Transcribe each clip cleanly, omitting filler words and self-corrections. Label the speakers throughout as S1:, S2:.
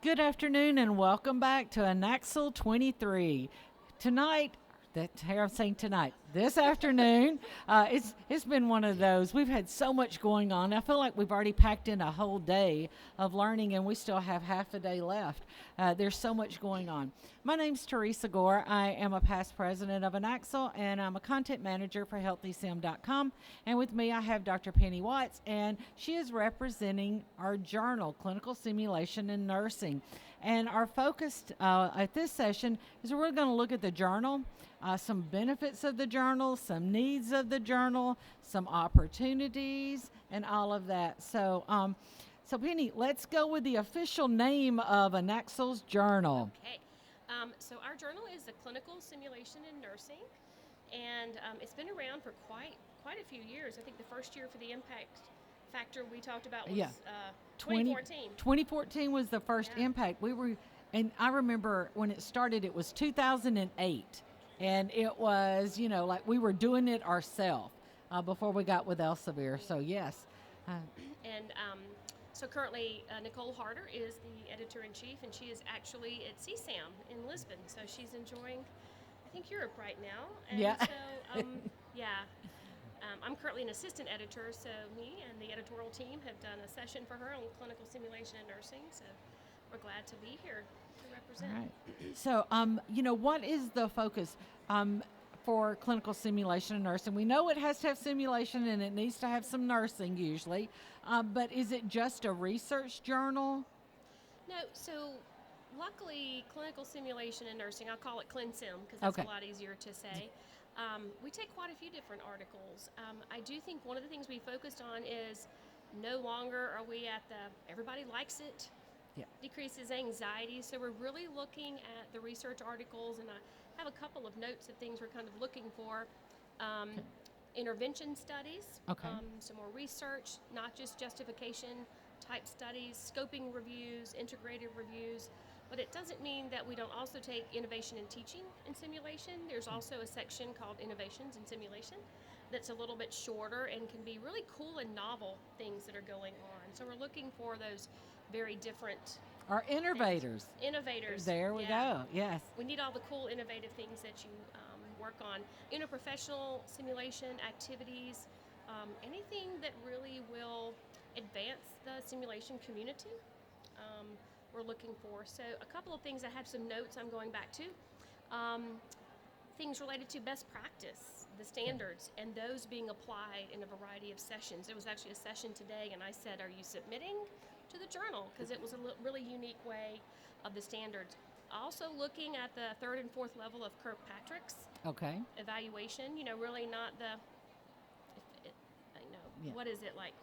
S1: Good afternoon and welcome back to INACSL 23. Tonight, I'm saying tonight, this afternoon, it's been one of those. We've had so much going on. I feel like we've already packed in a whole day of learning and we still have half a day left. There's so much going on. My name's Teresa Gore. I am a past president of INACSL and I'm a content manager for HealthySim.com. And with me, I have Dr. Penny Watts, and she is representing our journal, Clinical Simulation in Nursing. And our focus at this session is we're going to look at the journal, some benefits of the journal, some needs of the journal, some opportunities, and all of that. So Penny, let's go with the official name of INACSL's journal.
S2: Okay. So our journal is the Clinical Simulation in Nursing, and it's been around for quite a few years. I think the first year for the impact factor we talked about was 2014.
S1: 2014 was the first impact. And I remember when it started, it was 2008. And it was, like we were doing it ourselves before we got with Elsevier. So, yes.
S2: So currently, Nicole Harder is the editor-in-chief, and she is actually at CSAM in Lisbon. So she's enjoying, I think, Europe right now. And
S1: yeah.
S2: So, I'm currently an assistant editor, so me and the editorial team have done a session for her on clinical simulation and nursing. So we're glad to be here to represent.
S1: All right. So, what is the focus for clinical simulation and nursing? We know it has to have simulation and it needs to have some nursing usually, but is it just a research journal?
S2: No, so luckily clinical simulation and nursing, I'll call it ClinSim because that's a lot easier to say. We take quite a few different articles. I do think one of the things we focused on is no longer are we at everybody likes it, decreases anxiety. So we're really looking at the research articles, and I have a couple of notes of things we're kind of looking for. Intervention studies, some more research, not just justification type studies, scoping reviews, integrated reviews. But it doesn't mean that we don't also take innovation in teaching and simulation. There's also a section called Innovations in Simulation that's a little bit shorter and can be really cool and novel things that are going on. So we're looking for those very different...
S1: Our innovators.
S2: Innovators.
S1: There we go, yes.
S2: We need all the cool innovative things that you work on. Interprofessional simulation activities, anything that really will advance the simulation community. We're looking for. So a couple of things, I have some notes I'm going back to. Things related to best practice, the standards, and those being applied in a variety of sessions. There was actually a session today, and I said, are you submitting to the journal? Because it was a really unique way of the standards. Also looking at the third and fourth level of Kirkpatrick's evaluation, really not what is it like?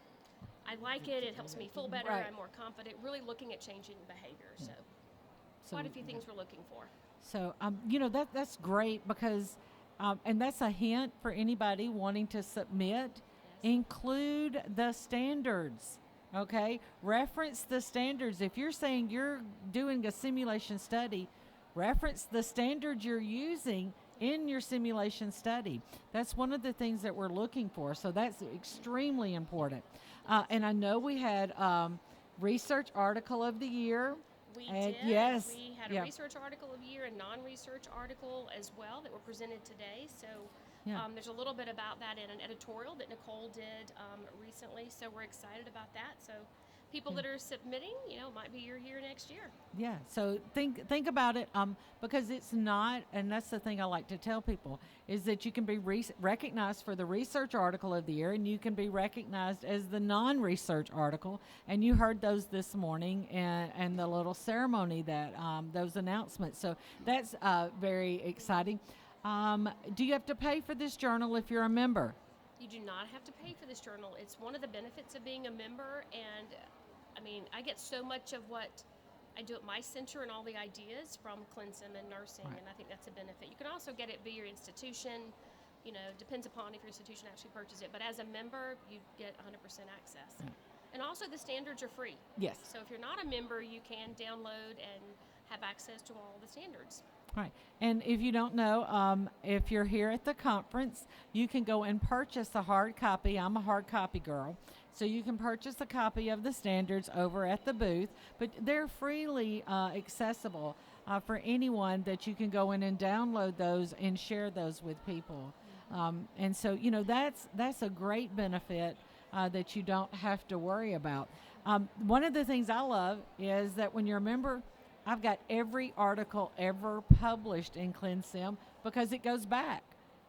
S2: I like it, it helps me feel better, I'm more confident, really looking at changing behavior. So quite a few things we're looking for.
S1: So, that's great because, and that's a hint for anybody wanting to submit, include the standards, Reference the standards. If you're saying you're doing a simulation study, reference the standards you're using in your simulation study. That's one of the things that we're looking for. So that's extremely important. And I know we had research article of the year.
S2: We did.
S1: Yes.
S2: We had a research article of the year and non-research article as well that were presented today. So there's a little bit about that in an editorial that Nicole did recently. So we're excited about that. So people that are submitting, it might be your year next year.
S1: Yeah, so think about it because it's not, and that's the thing I like to tell people, is that you can be recognized for the research article of the year and you can be recognized as the non-research article. And you heard those this morning and the little ceremony that those announcements. So that's very exciting. Do you have to pay for this journal if you're a member?
S2: You do not have to pay for this journal. It's one of the benefits of being a member, and I get so much of what I do at my center and all the ideas from ClinSim and nursing, and I think that's a benefit. You can also get it via your institution. Depends upon if your institution actually purchases it. But as a member, you get 100% access. And also the standards are free.
S1: Yes.
S2: So if you're not a member, you can download and have access to all the standards.
S1: Right. And if you don't know, if you're here at the conference, you can go and purchase a hard copy. I'm a hard copy girl. So you can purchase a copy of the standards over at the booth, but they're freely accessible for anyone that you can go in and download those and share those with people. And so, that's a great benefit that you don't have to worry about. One of the things I love is that when you're a member, I've got every article ever published in ClinSim because it goes back,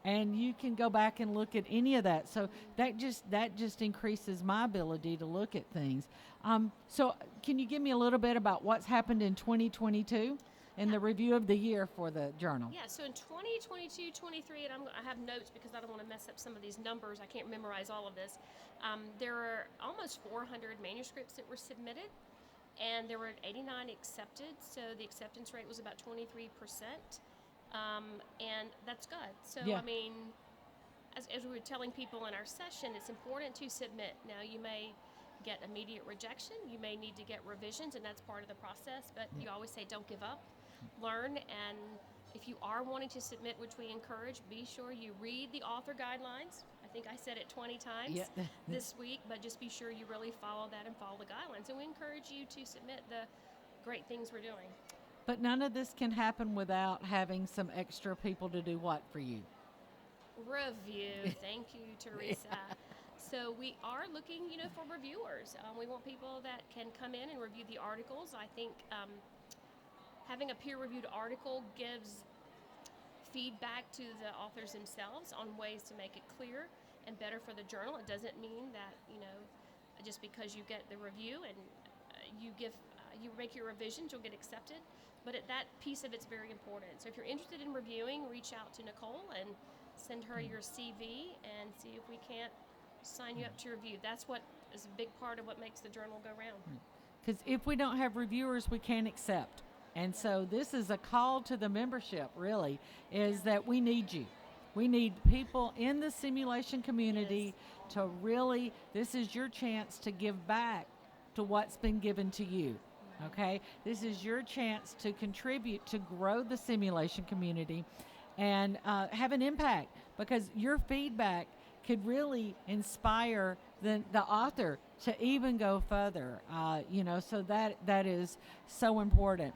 S1: and you can go back and look at any of that. So that just increases my ability to look at things. So can you give me a little bit about what's happened in 2022 in the review of the year for the journal?
S2: Yeah, so in 2022, 23, and I have notes because I don't want to mess up some of these numbers. I can't memorize all of this. There are almost 400 manuscripts that were submitted, and there were 89 accepted, so the acceptance rate was about 23%, and that's good. So,
S1: Yeah.
S2: I mean, as we were telling people in our session, it's important to submit. Now, you may get immediate rejection, you may need to get revisions, and that's part of the process, but you always say don't give up, learn, and if you are wanting to submit, which we encourage, be sure you read the author guidelines. I think I said it 20 times this week, but just be sure you really follow that and follow the guidelines. And we encourage you to submit the great things we're doing.
S1: But none of this can happen without having some extra people to do what for you?
S2: Review. Thank you, Teresa. So we are looking, for reviewers. We want people that can come in and review the articles. I think having a peer-reviewed article gives feedback to the authors themselves on ways to make it clear and better for the journal. It doesn't mean that, just because you get the review and you make your revisions, you'll get accepted. But that piece of it's very important. So if you're interested in reviewing, reach out to Nicole and send her your CV and see if we can't sign you up to review. That's what is a big part of what makes the journal go round.
S1: Because if we don't have reviewers, we can't accept. And so this is a call to the membership, really, is that we need you. We need people in the simulation community to really, this is your chance to give back to what's been given to you, okay? This is your chance to contribute to grow the simulation community and have an impact, because your feedback could really inspire the author to even go further, so that is so important.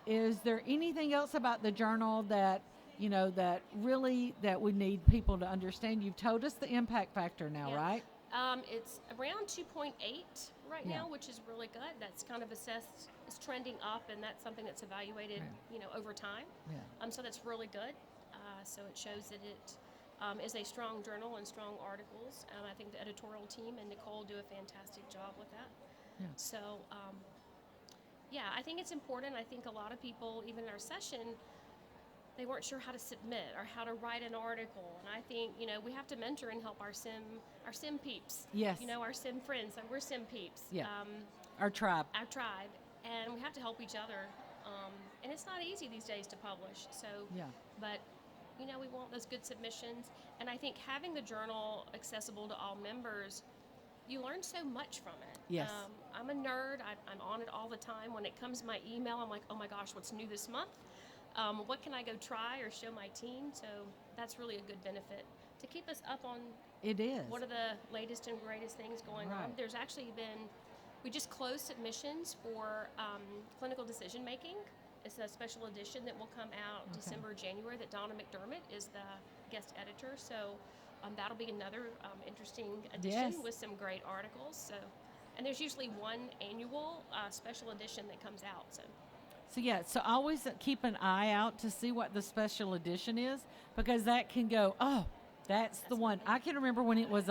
S1: Is there anything else about the journal that that we need people to understand? You've told us the impact factor now, right?
S2: It's around 2.8 right now, which is really good. That's kind of assessed as trending up, and that's something that's evaluated, over time. So that's really good. So it shows that it is a strong journal and strong articles. I think the editorial team and Nicole do a fantastic job with that. So, I think it's important. I think a lot of people, even in our session, they weren't sure how to submit or how to write an article. And I think, we have to mentor and help our sim peeps.
S1: Yes.
S2: Our sim friends. So we're sim peeps.
S1: Yeah. Our tribe.
S2: And we have to help each other. And it's not easy these days to publish. So, but, we want those good submissions. And I think having the journal accessible to all members, you learn so much from it.
S1: Yes.
S2: I'm a nerd. I'm on it all the time. When it comes to my email, I'm like, oh my gosh, what's new this month? What can I go try or show my team? So that's really a good benefit to keep us up on what are the latest and greatest things going on. There's actually we just closed submissions for clinical decision making. It's a special edition that will come out December, January, that Donna McDermott is the guest editor. So that'll be another interesting edition with some great articles. So, and there's usually one annual special edition that comes out. So
S1: always keep an eye out to see what the special edition is, because that can go, that's the one. I can remember when it was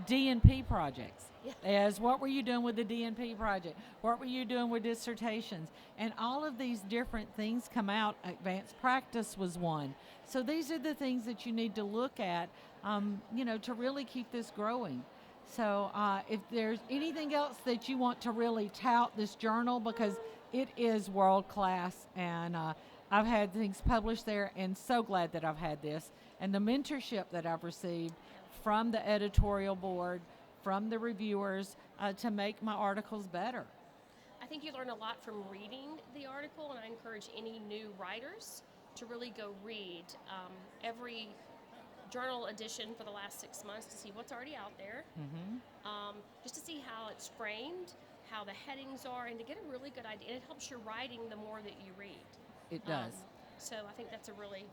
S1: DNP projects. As what were you doing with the DNP project? What were you doing with dissertations? And all of these different things come out. Advanced practice was one. So these are the things that you need to look at, to really keep this growing. So if there's anything else that you want to really tout this journal, because it is world class, and I've had things published there, and so glad that I've had this, and the mentorship that I've received from the editorial board, from the reviewers, to make my articles better.
S2: I think you learn a lot from reading the article, and I encourage any new writers to really go read every journal edition for the last 6 months to see what's already out there, just to see how it's framed, how the headings are, and to get a really good idea. And it helps your writing the more that you read.
S1: It does.
S2: So I think that's a really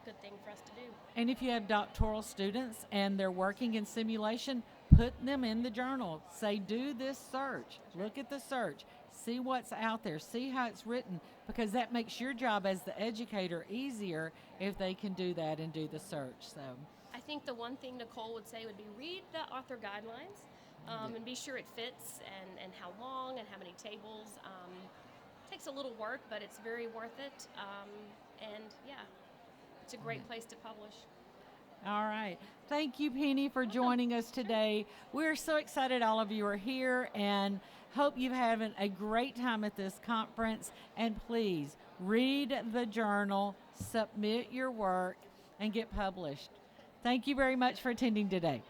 S2: good thing for us to do.
S1: And if you have doctoral students and they're working in simulation, put them in the journal. Say, do this search. Look at the search. See what's out there. See how it's written, because that makes your job as the educator easier if they can do that and do the search. So
S2: I think the one thing Nicole would say would be read the author guidelines and be sure it fits, and how long and how many tables. Takes a little work, but it's very worth it. And yeah, it's a great place to publish.
S1: all right. Thank you, Penny, for joining us today. We're so excited all of you are here, and hope you're having a great time at this conference. And please read the journal, submit your work, and get published. Thank you very much for attending today.